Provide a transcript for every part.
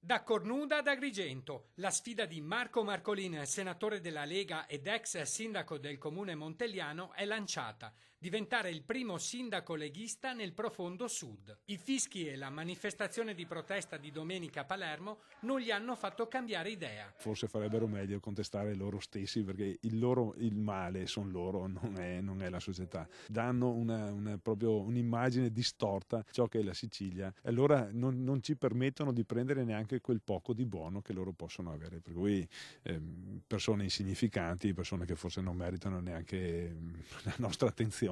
Da Cornuda ad Agrigento, la sfida di Marco Marcolin, senatore della Lega ed ex sindaco del comune montelliano, è lanciata. Diventare il primo sindaco leghista nel profondo sud. I fischi e la manifestazione di protesta di domenica a Palermo non gli hanno fatto cambiare idea. Forse farebbero meglio contestare loro stessi, perché il male sono loro, non è la società. Danno proprio un'immagine distorta ciò che è la Sicilia, e allora non ci permettono di prendere neanche quel poco di buono che loro possono avere. Per cui persone insignificanti, persone che forse non meritano neanche la nostra attenzione.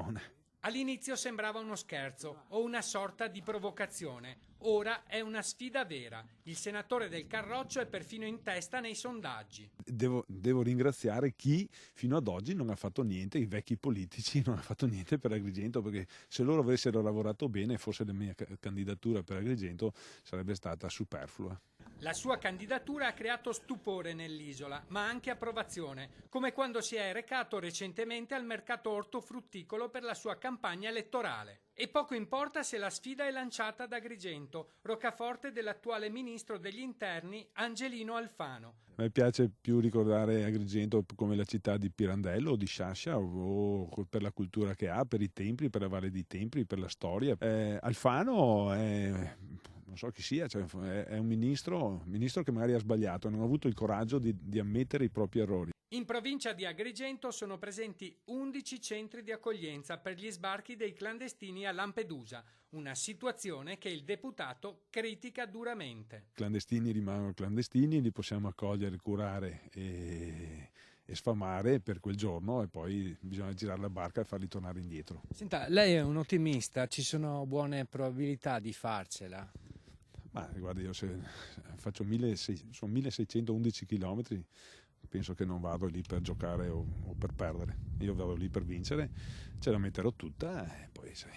All'inizio sembrava uno scherzo o una sorta di provocazione. Ora è una sfida vera. Il senatore del Carroccio è perfino in testa nei sondaggi. Devo ringraziare chi fino ad oggi non ha fatto niente, i vecchi politici non hanno fatto niente per Agrigento, perché se loro avessero lavorato bene forse la mia candidatura per Agrigento sarebbe stata superflua. La sua candidatura ha creato stupore nell'isola, ma anche approvazione, come quando si è recato recentemente al mercato ortofrutticolo per la sua campagna elettorale. E poco importa se la sfida è lanciata ad Agrigento, roccaforte dell'attuale ministro degli interni Angelino Alfano. A me piace più ricordare Agrigento come la città di Pirandello o di Sciascia, o per la cultura che ha, per i templi, per la Valle dei Templi, per la storia. Alfano non so chi sia, cioè è un ministro che magari ha sbagliato, non ha avuto il coraggio di ammettere i propri errori. In provincia di Agrigento sono presenti 11 centri di accoglienza per gli sbarchi dei clandestini a Lampedusa, una situazione che il deputato critica duramente. I clandestini rimangono clandestini, li possiamo accogliere, curare e sfamare per quel giorno, e poi bisogna girare la barca e farli tornare indietro. Senta, lei è un ottimista, ci sono buone probabilità di farcela? Ma guardi, io se faccio sono 1611 km, penso che non vado lì per giocare o per perdere, io vado lì per vincere, ce la metterò tutta e poi sai.